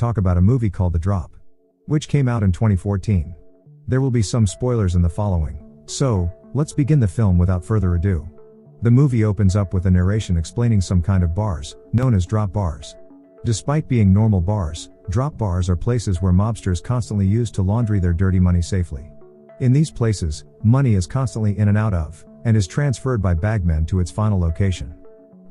talk about a movie called The Drop, which came out in 2014. There will be some spoilers in the following, so let's begin the film without further ado. The movie opens up with a narration explaining some kind of bars, known as drop bars. Despite being normal bars, drop bars are places where mobsters constantly use to laundry their dirty money safely. In these places, money is constantly in and out of, and is transferred by bagmen to its final location.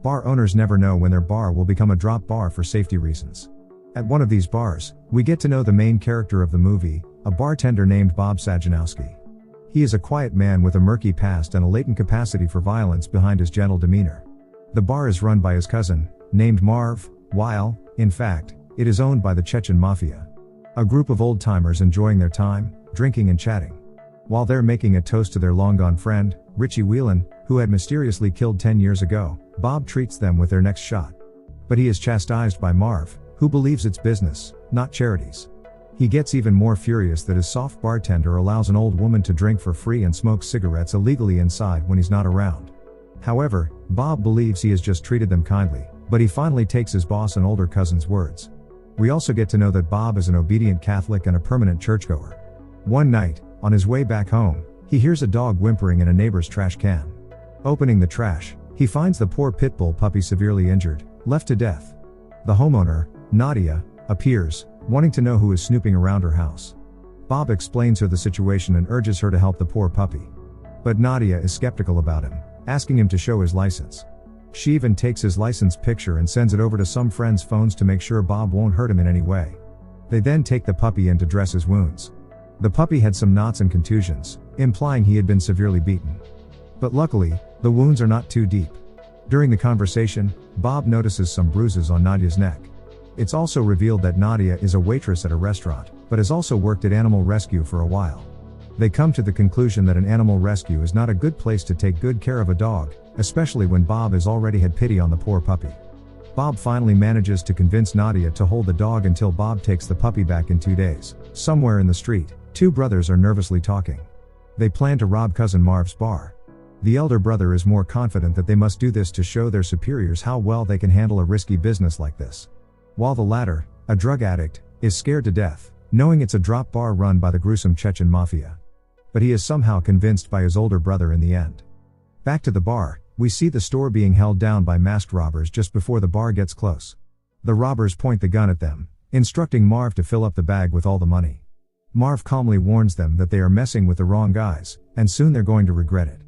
Bar owners never know when their bar will become a drop bar for safety reasons. At one of these bars, we get to know the main character of the movie, a bartender named Bob Sajanowski. He is a quiet man with a murky past and a latent capacity for violence behind his gentle demeanor. The bar is run by his cousin, named Marv, while, in fact, it is owned by the Chechen Mafia. A group of old-timers enjoying their time, drinking and chatting. While they're making a toast to their long-gone friend, Richie Whelan, who had mysteriously killed 10 years ago, Bob treats them with their next shot. But he is chastised by Marv, who believes it's business, not charities. He gets even more furious that his soft bartender allows an old woman to drink for free and smoke cigarettes illegally inside when he's not around. However, Bob believes he has just treated them kindly, but he finally takes his boss and older cousin's words. We also get to know that Bob is an obedient Catholic and a permanent churchgoer. One night, on his way back home, he hears a dog whimpering in a neighbor's trash can. Opening the trash, he finds the poor pit bull puppy severely injured, left to death. The homeowner, Nadia, appears, wanting to know who is snooping around her house. Bob explains her the situation and urges her to help the poor puppy. But Nadia is skeptical about him, asking him to show his license. She even takes his license picture and sends it over to some friends' phones to make sure Bob won't hurt him in any way. They then take the puppy in to dress his wounds. The puppy had some knots and contusions, implying he had been severely beaten. But luckily, the wounds are not too deep. During the conversation, Bob notices some bruises on Nadia's neck. It's also revealed that Nadia is a waitress at a restaurant, but has also worked at animal rescue for a while. They come to the conclusion that an animal rescue is not a good place to take good care of a dog, especially when Bob has already had pity on the poor puppy. Bob finally manages to convince Nadia to hold the dog until Bob takes the puppy back in 2 days. Somewhere in the street, two brothers are nervously talking. They plan to rob cousin Marv's bar. The elder brother is more confident that they must do this to show their superiors how well they can handle a risky business like this. While the latter, a drug addict, is scared to death, knowing it's a drop bar run by the gruesome Chechen Mafia. But he is somehow convinced by his older brother in the end. Back to the bar, we see the store being held down by masked robbers just before the bar gets close. The robbers point the gun at them, instructing Marv to fill up the bag with all the money. Marv calmly warns them that they are messing with the wrong guys, and soon they're going to regret it.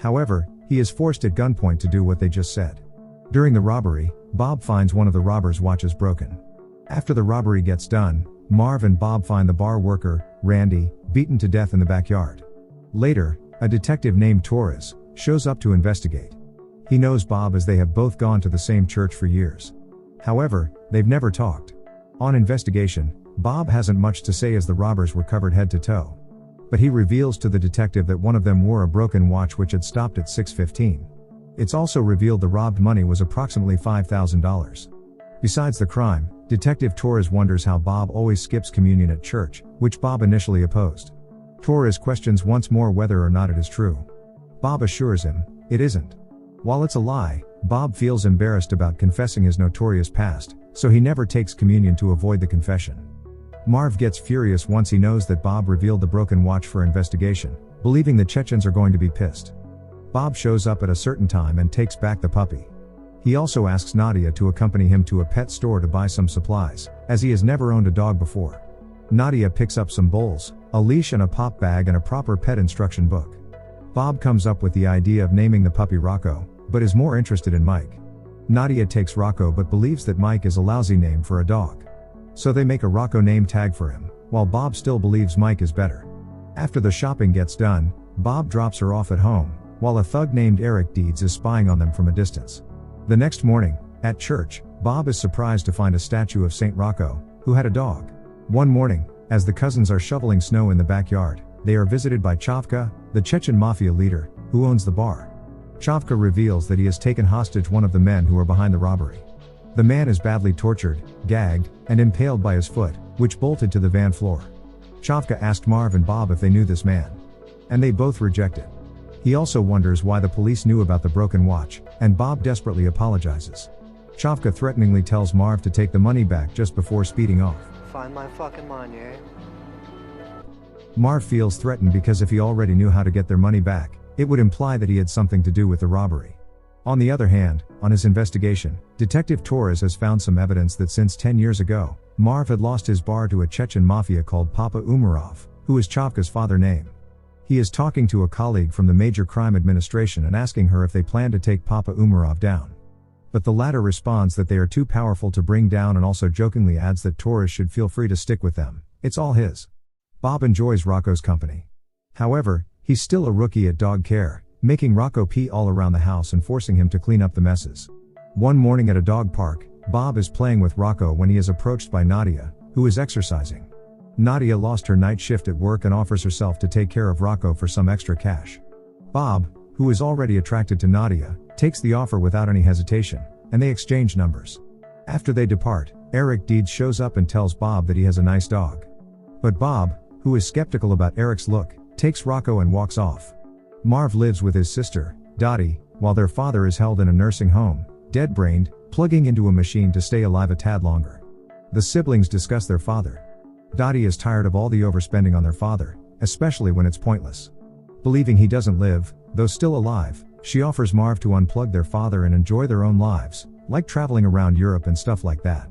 However, he is forced at gunpoint to do what they just said. During the robbery, Bob finds one of the robbers' watches broken. After the robbery gets done, Marv and Bob find the bar worker, Randy, beaten to death in the backyard. Later, a detective named Torres shows up to investigate. He knows Bob as they have both gone to the same church for years. However, they've never talked. On investigation, Bob hasn't much to say as the robbers were covered head to toe. But he reveals to the detective that one of them wore a broken watch which had stopped at 6:15. It's also revealed the robbed money was approximately $5,000. Besides the crime, Detective Torres wonders how Bob always skips communion at church, which Bob initially opposed. Torres questions once more whether or not it is true. Bob assures him, it isn't. While it's a lie, Bob feels embarrassed about confessing his notorious past, so he never takes communion to avoid the confession. Marv gets furious once he knows that Bob revealed the broken watch for investigation, believing the Chechens are going to be pissed. Bob shows up at a certain time and takes back the puppy. He also asks Nadia to accompany him to a pet store to buy some supplies, as he has never owned a dog before. Nadia picks up some bowls, a leash and a pop bag and a proper pet instruction book. Bob comes up with the idea of naming the puppy Rocco, but is more interested in Mike. Nadia takes Rocco but believes that Mike is a lousy name for a dog. So they make a Rocco name tag for him, while Bob still believes Mike is better. After the shopping gets done, Bob drops her off at home, while a thug named Eric Deeds is spying on them from a distance. The next morning, at church, Bob is surprised to find a statue of Saint Rocco, who had a dog. One morning, as the cousins are shoveling snow in the backyard, they are visited by Chavka, the Chechen Mafia leader, who owns the bar. Chavka reveals that he has taken hostage one of the men who are behind the robbery. The man is badly tortured, gagged, and impaled by his foot, which bolted to the van floor. Chavka asked Marv and Bob if they knew this man. And they both rejected. He also wonders why the police knew about the broken watch, and Bob desperately apologizes. Chavka threateningly tells Marv to take the money back just before speeding off. Find my fucking money, eh? Marv feels threatened because if he already knew how to get their money back, it would imply that he had something to do with the robbery. On the other hand, on his investigation, Detective Torres has found some evidence that since 10 years ago, Marv had lost his bar to a Chechen mafia called Papa Umarov, who is Chavka's father name. He is talking to a colleague from the Major Crime Administration and asking her if they plan to take Papa Umarov down. But the latter responds that they are too powerful to bring down and also jokingly adds that Torres should feel free to stick with them. It's all his. Bob enjoys Rocco's company. However, he's still a rookie at dog care, making Rocco pee all around the house and forcing him to clean up the messes. One morning at a dog park, Bob is playing with Rocco when he is approached by Nadia, who is exercising. Nadia lost her night shift at work and offers herself to take care of Rocco for some extra cash. Bob, who is already attracted to Nadia, takes the offer without any hesitation, and they exchange numbers. After they depart, Eric Deeds shows up and tells Bob that he has a nice dog. But Bob, who is skeptical about Eric's look, takes Rocco and walks off. Marv lives with his sister, Dottie, while their father is held in a nursing home, dead-brained, plugging into a machine to stay alive a tad longer. The siblings discuss their father. Dottie is tired of all the overspending on their father, especially when it's pointless. Believing he doesn't live, though still alive, she offers Marv to unplug their father and enjoy their own lives, like traveling around Europe and stuff like that.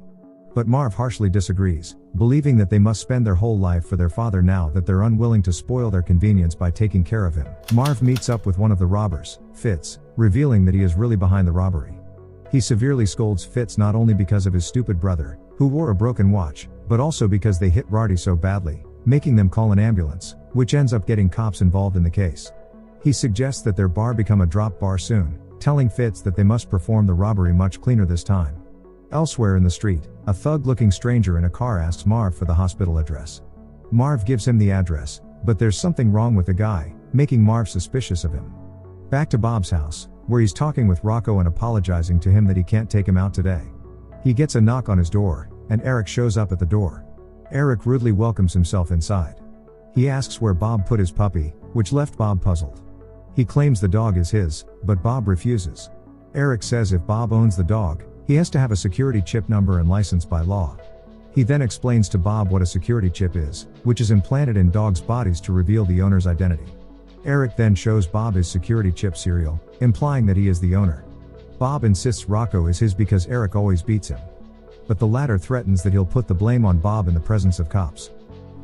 But Marv harshly disagrees, believing that they must spend their whole life for their father now that they're unwilling to spoil their convenience by taking care of him. Marv meets up with one of the robbers, Fitz, revealing that he is really behind the robbery. He severely scolds Fitz not only because of his stupid brother, who wore a broken watch, but also because they hit Rarty so badly, making them call an ambulance, which ends up getting cops involved in the case. He suggests that their bar become a drop bar soon, telling Fitz that they must perform the robbery much cleaner this time. Elsewhere in the street, a thug-looking stranger in a car asks Marv for the hospital address. Marv gives him the address, but there's something wrong with the guy, making Marv suspicious of him. Back to Bob's house, where he's talking with Rocco and apologizing to him that he can't take him out today. He gets a knock on his door, and Eric shows up at the door. Eric rudely welcomes himself inside. He asks where Bob put his puppy, which left Bob puzzled. He claims the dog is his, but Bob refuses. Eric says if Bob owns the dog, he has to have a security chip number and license by law. He then explains to Bob what a security chip is, which is implanted in dogs' bodies to reveal the owner's identity. Eric then shows Bob his security chip serial, implying that he is the owner. Bob insists Rocco is his because Eric always beats him. But the latter threatens that he'll put the blame on Bob in the presence of cops.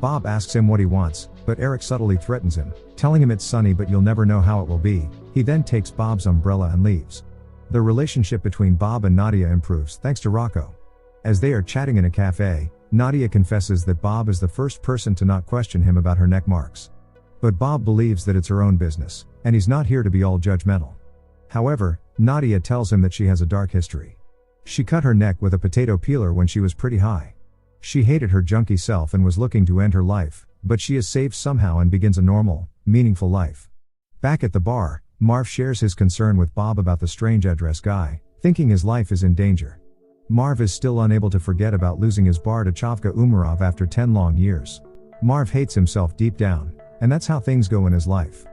Bob asks him what he wants, but Eric subtly threatens him, telling him it's sunny but you'll never know how it will be. He then takes Bob's umbrella and leaves. The relationship between Bob and Nadia improves thanks to Rocco. As they are chatting in a cafe, Nadia confesses that Bob is the first person to not question him about her neck marks. But Bob believes that it's her own business, and he's not here to be all judgmental. However, Nadia tells him that she has a dark history. She cut her neck with a potato peeler when she was pretty high. She hated her junkie self and was looking to end her life, but she is saved somehow and begins a normal, meaningful life. Back at the bar, Marv shares his concern with Bob about the strange address guy, thinking his life is in danger. Marv is still unable to forget about losing his bar to Chavka Umarov after 10 long years. Marv hates himself deep down, and that's how things go in his life.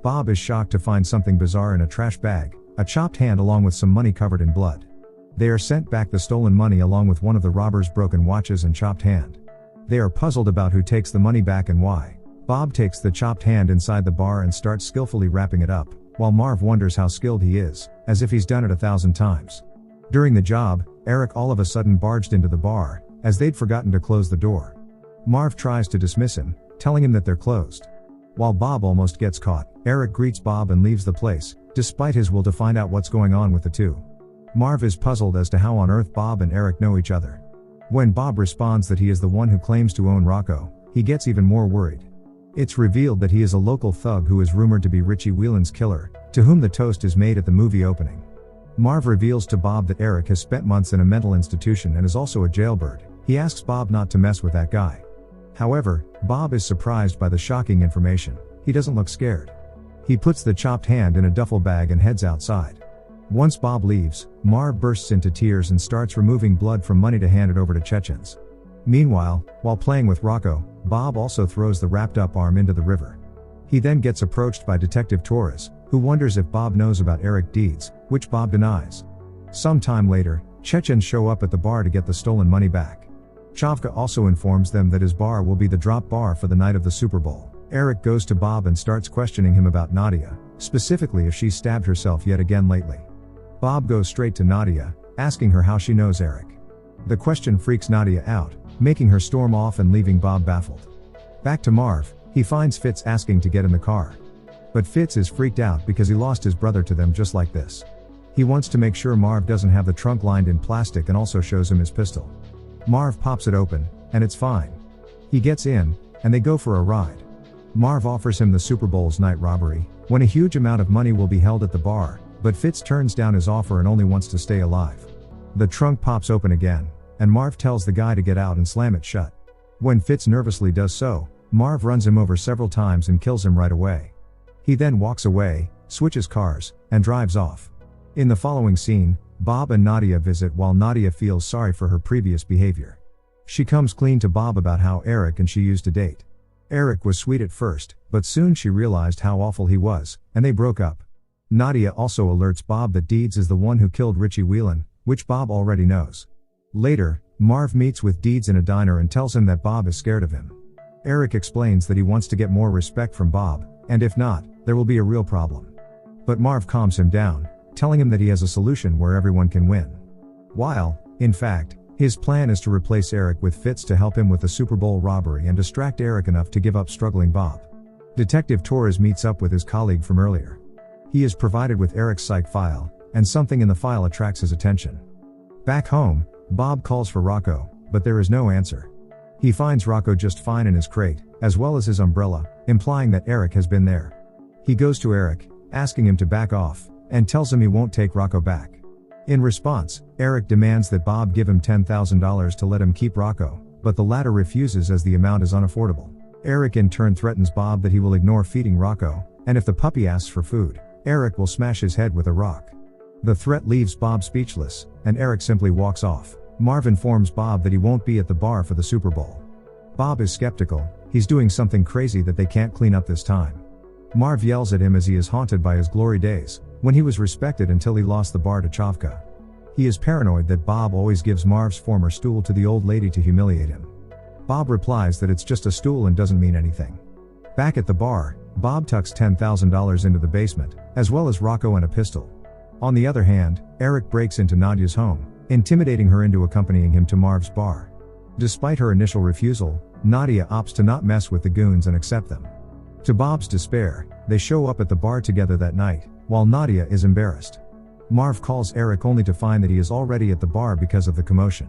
Bob is shocked to find something bizarre in a trash bag, a chopped hand along with some money covered in blood. They are sent back the stolen money along with one of the robbers' broken watches and chopped hand. They are puzzled about who takes the money back and why. Bob takes the chopped hand inside the bar and starts skillfully wrapping it up, while Marv wonders how skilled he is, as if he's done it 1,000 times. During the job, Eric all of a sudden barged into the bar, as they'd forgotten to close the door. Marv tries to dismiss him, telling him that they're closed. While Bob almost gets caught, Eric greets Bob and leaves the place, despite his will to find out what's going on with the two. Marv is puzzled as to how on earth Bob and Eric know each other. When Bob responds that he is the one who claims to own Rocco, he gets even more worried. It's revealed that he is a local thug who is rumored to be Richie Whelan's killer, to whom the toast is made at the movie opening. Marv reveals to Bob that Eric has spent months in a mental institution and is also a jailbird. He asks Bob not to mess with that guy. However, Bob is surprised by the shocking information. He doesn't look scared. He puts the chopped hand in a duffel bag and heads outside. Once Bob leaves, Marv bursts into tears and starts removing blood from money to hand it over to Chechens. Meanwhile, while playing with Rocco, Bob also throws the wrapped-up arm into the river. He then gets approached by Detective Torres, who wonders if Bob knows about Eric Deeds, which Bob denies. Some time later, Chechens show up at the bar to get the stolen money back. Chavka also informs them that his bar will be the drop bar for the night of the Super Bowl. Eric goes to Bob and starts questioning him about Nadia, specifically if she stabbed herself yet again lately. Bob goes straight to Nadia, asking her how she knows Eric. The question freaks Nadia out, making her storm off and leaving Bob baffled. Back to Marv, he finds Fitz asking to get in the car. But Fitz is freaked out because he lost his brother to them just like this. He wants to make sure Marv doesn't have the trunk lined in plastic and also shows him his pistol. Marv pops it open, and it's fine. He gets in, and they go for a ride. Marv offers him the Super Bowl's night robbery, when a huge amount of money will be held at the bar, but Fitz turns down his offer and only wants to stay alive. The trunk pops open again, and Marv tells the guy to get out and slam it shut. When Fitz nervously does so, Marv runs him over several times and kills him right away. He then walks away, switches cars, and drives off. In the following scene, Bob and Nadia visit while Nadia feels sorry for her previous behavior. She comes clean to Bob about how Eric and she used to date. Eric was sweet at first, but soon she realized how awful he was, and they broke up. Nadia also alerts Bob that Deeds is the one who killed Richie Whelan, which Bob already knows. Later, Marv meets with Deeds in a diner and tells him that Bob is scared of him. Eric explains that he wants to get more respect from Bob, and if not, there will be a real problem. But Marv calms him down, telling him that he has a solution where everyone can win. While, in fact, his plan is to replace Eric with Fitz to help him with the Super Bowl robbery and distract Eric enough to give up struggling Bob. Detective Torres meets up with his colleague from earlier. He is provided with Eric's psych file, and something in the file attracts his attention. Back home, Bob calls for Rocco, but there is no answer. He finds Rocco just fine in his crate, as well as his umbrella, implying that Eric has been there. He goes to Eric, asking him to back off, and tells him he won't take Rocco back. In response, Eric demands that Bob give him $10,000 to let him keep Rocco, but the latter refuses as the amount is unaffordable. Eric in turn threatens Bob that he will ignore feeding Rocco, and if the puppy asks for food, Eric will smash his head with a rock. The threat leaves Bob speechless, and Eric simply walks off. Marv informs Bob that he won't be at the bar for the Super Bowl. Bob is skeptical, he's doing something crazy that they can't clean up this time. Marv yells at him as he is haunted by his glory days, when he was respected until he lost the bar to Chavka. He is paranoid that Bob always gives Marv's former stool to the old lady to humiliate him. Bob replies that it's just a stool and doesn't mean anything. Back at the bar, Bob tucks $10,000 into the basement, as well as Rocco and a pistol. On the other hand, Eric breaks into Nadia's home, intimidating her into accompanying him to Marv's bar. Despite her initial refusal, Nadia opts to not mess with the goons and accept them. To Bob's despair, they show up at the bar together that night, while Nadia is embarrassed. Marv calls Eric only to find that he is already at the bar because of the commotion.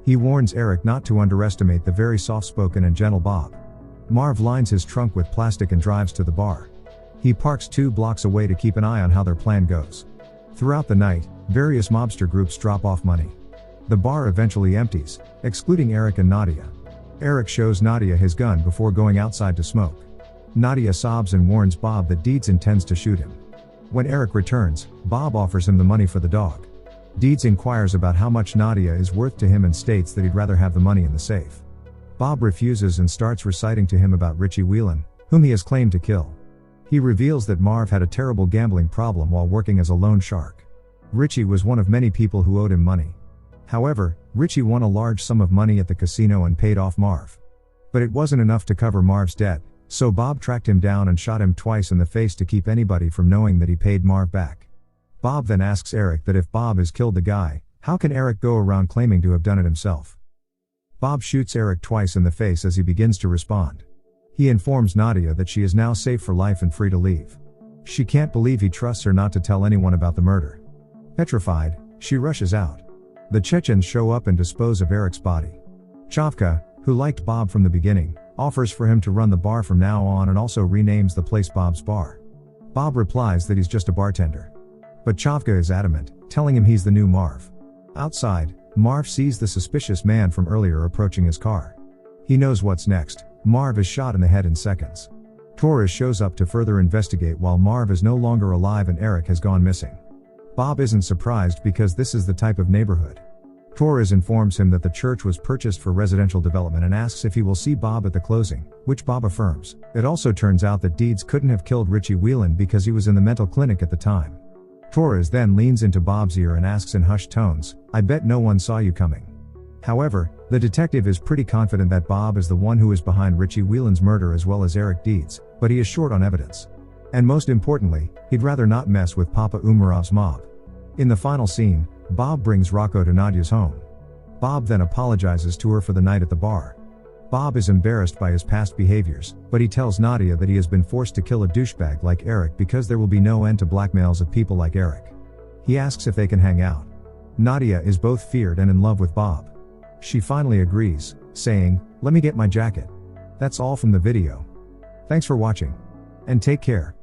He warns Eric not to underestimate the very soft-spoken and gentle Bob. Marv lines his trunk with plastic and drives to the bar. He parks 2 blocks away to keep an eye on how their plan goes. Throughout the night, various mobster groups drop off money. The bar eventually empties, excluding Eric and Nadia. Eric shows Nadia his gun before going outside to smoke. Nadia sobs and warns Bob that Deeds intends to shoot him. When Eric returns, Bob offers him the money for the dog. Deeds inquires about how much Nadia is worth to him and states that he'd rather have the money in the safe. Bob refuses and starts reciting to him about Richie Whelan, whom he has claimed to kill. He reveals that Marv had a terrible gambling problem while working as a loan shark. Richie was one of many people who owed him money. However, Richie won a large sum of money at the casino and paid off Marv. But it wasn't enough to cover Marv's debt, so Bob tracked him down and shot him twice in the face to keep anybody from knowing that he paid Marv back. Bob then asks Eric that if Bob has killed the guy, how can Eric go around claiming to have done it himself? Bob shoots Eric twice in the face as he begins to respond. He informs Nadia that she is now safe for life and free to leave. She can't believe he trusts her not to tell anyone about the murder. Petrified, she rushes out. The Chechens show up and dispose of Eric's body. Chavka, who liked Bob from the beginning, offers for him to run the bar from now on and also renames the place Bob's Bar. Bob replies that he's just a bartender. But Chavka is adamant, telling him he's the new Marv. Outside, Marv sees the suspicious man from earlier approaching his car. He knows what's next. Marv is shot in the head in seconds. Torres shows up to further investigate while Marv is no longer alive and Eric has gone missing. Bob isn't surprised because this is the type of neighborhood. Torres informs him that the church was purchased for residential development and asks if he will see Bob at the closing, which Bob affirms. It also turns out that Deeds couldn't have killed Richie Whelan because he was in the mental clinic at the time. Torres then leans into Bob's ear and asks in hushed tones, "I bet no one saw you coming." However, the detective is pretty confident that Bob is the one who is behind Richie Whelan's murder as well as Eric Deeds, but he is short on evidence. And most importantly, he'd rather not mess with Papa Umarov's mob. In the final scene, Bob brings Rocco to Nadia's home. Bob then apologizes to her for the night at the bar. Bob is embarrassed by his past behaviors, but he tells Nadia that he has been forced to kill a douchebag like Eric because there will be no end to blackmails of people like Eric. He asks if they can hang out. Nadia is both feared and in love with Bob. She finally agrees, saying, "Let me get my jacket." That's all from the video. Thanks for watching. And take care.